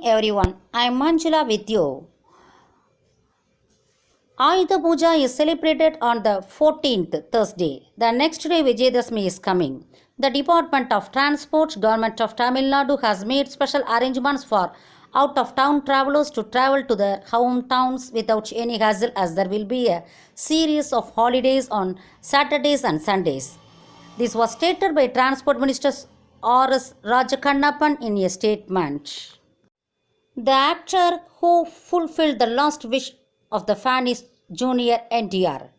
everyone, I am Manjula with you. Ayudha Puja is celebrated on the 14th Thursday. The next day Vijayadashmi is coming. The Department of Transport, Government of Tamil Nadu has made special arrangements for out-of-town travelers to travel to their hometowns without any hassle, as there will be a series of holidays on Saturdays and Sundays. This was stated by Transport Minister R.S. Rajakannappan in a statement. The actor who fulfilled the last wish of the fan is Junior NTR.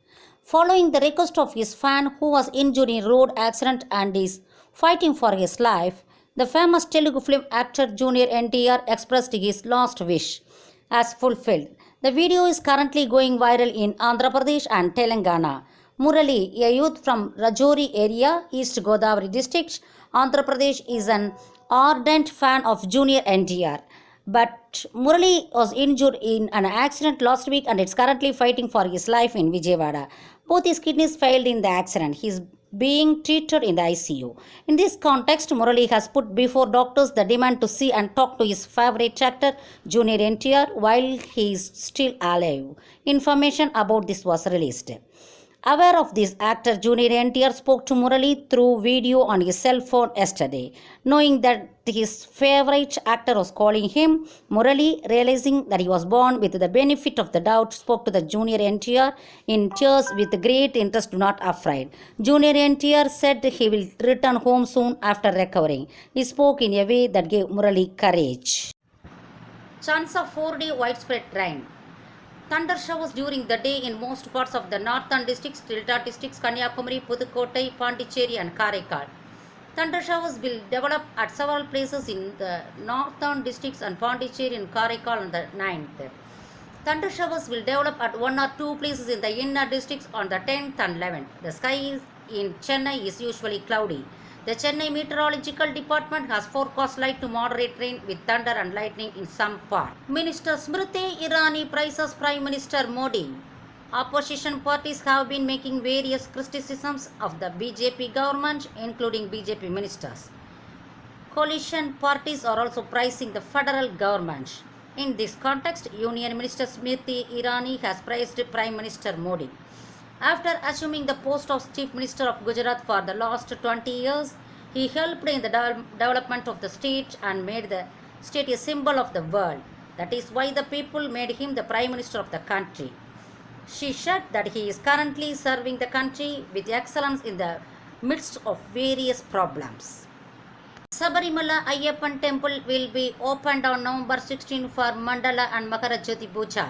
Following the request of his fan who was injured in road accident and is fighting for his life, the famous Telugu film actor Junior NTR expressed his last wish as fulfilled. The video is currently going viral in Andhra Pradesh and Telangana. Murali, a youth from Rajouri area, East Godavari district, Andhra Pradesh, is an ardent fan of Junior NTR. But Murali was injured in an accident last week and is currently fighting for his life in Vijayawada. Both his kidneys failed in the accident. He is being treated in the ICU. In this context, Murali has put before doctors the demand to see and talk to his favorite actor, Junior NTR, while he is still alive. Information about this was released. Aware of this, actor Junior NTR spoke to Murali through video on his cell phone yesterday. Knowing that his favorite actor was calling him, Murali, realizing that he was born with the benefit of the doubt, spoke to the Junior NTR in tears with great interest, do not afraid. Junior NTR said he will return home soon after recovering. He spoke in a way that gave Murali courage. Chance of 4-day widespread rain. Thunder showers during the day in most parts of the northern districts, Delta districts, Kanyakumari, Pudukkottai, Pondicherry and Karaikal. Thunder showers will develop at several places in the northern districts and Pondicherry and Karaikal on the 9th. Thunder showers will develop at one or two places in the inner districts on the 10th and 11th. The sky in Chennai is usually cloudy. The Chennai Meteorological Department has forecast light to moderate rain with thunder and lightning in some parts. Minister Smriti Irani praises Prime Minister Modi. Opposition parties have been making various criticisms of the BJP government, including BJP ministers. Coalition parties are also praising the federal government. In this context, Union Minister Smriti Irani has praised Prime Minister Modi. After assuming the post of Chief Minister of Gujarat for the last 20 years, he helped in the development of the state and made the state a symbol of the world. That is why the people made him the Prime Minister of the country. She said that he is currently serving the country with excellence in the midst of various problems. Sabarimala Ayyappan Temple will be opened on November 16 for Mandala and Makara Jyoti Puja.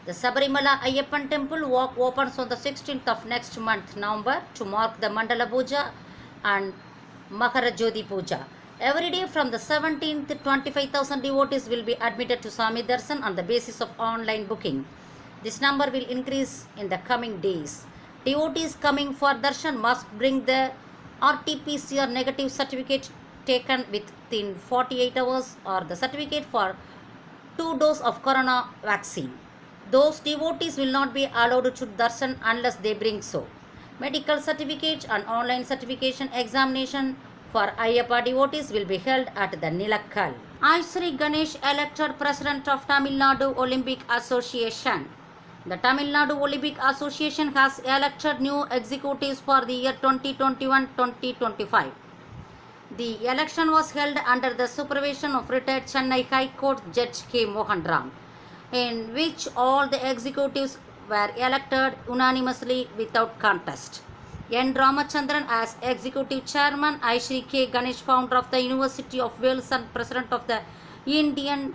The Sabarimala Ayyappan Temple walk opens on the 16th of next month, November, to mark the Mandala Puja and Makara Jyoti Puja. Every day from the 17th, 25,000 devotees will be admitted to Swami Darshan on the basis of online booking. This number will increase in the coming days. Devotees coming for Darshan must bring the RT-PCR negative certificate taken within 48 hours or the certificate for 2 doses of corona vaccine. Those devotees will not be allowed to darshan unless they bring so. Medical certificate and online certification examination for Ayyappa devotees will be held at the Nilakkal. I. Sri Ganesh elected President of Tamil Nadu Olympic Association. The Tamil Nadu Olympic Association has elected new executives for the year 2021-2025. The election was held under the supervision of retired Chennai High Court Judge K. Mohan Ram, in which all the executives were elected unanimously without contest. N. Ramachandran as Executive Chairman, I. Sri K. Ganesh, founder of the University of Wales and President of the Indian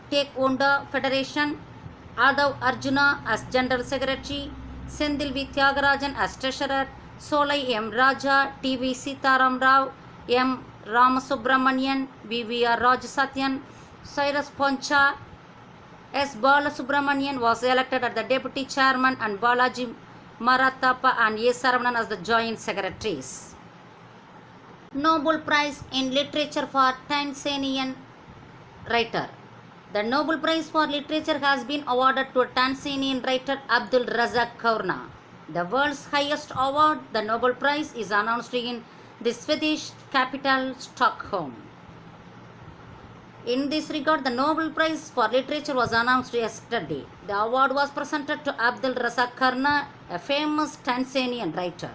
Taekwondo Federation, Adav Arjuna as General Secretary, Sendil V. Tyagarajan as Treasurer, Solai M. Raja, T. V. Sitaram Rao, M. Ramasubramanian, V. V. R. Rajasatyan, Cyrus Poncha, S. Balasubramanian was elected as the Deputy Chairman and Balaji Marathappa and A. Saravanan as the Joint Secretaries. Nobel Prize in Literature for Tanzanian writer. The Nobel Prize for Literature has been awarded to Tanzanian writer Abdul Razak Kaurna. The world's highest award, the Nobel Prize, is announced in the Swedish capital Stockholm. In this regard, the Nobel Prize for Literature was announced yesterday. The award was presented to Abdul Razak Karna, a famous Tanzanian writer.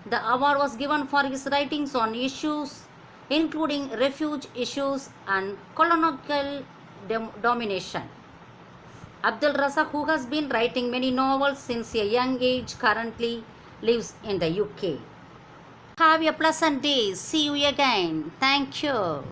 The award was given for his writings on issues including refuge issues and colonial domination. Abdul Razak, who has been writing many novels since a young age, currently lives in the UK. Have a pleasant day. See you again. Thank you.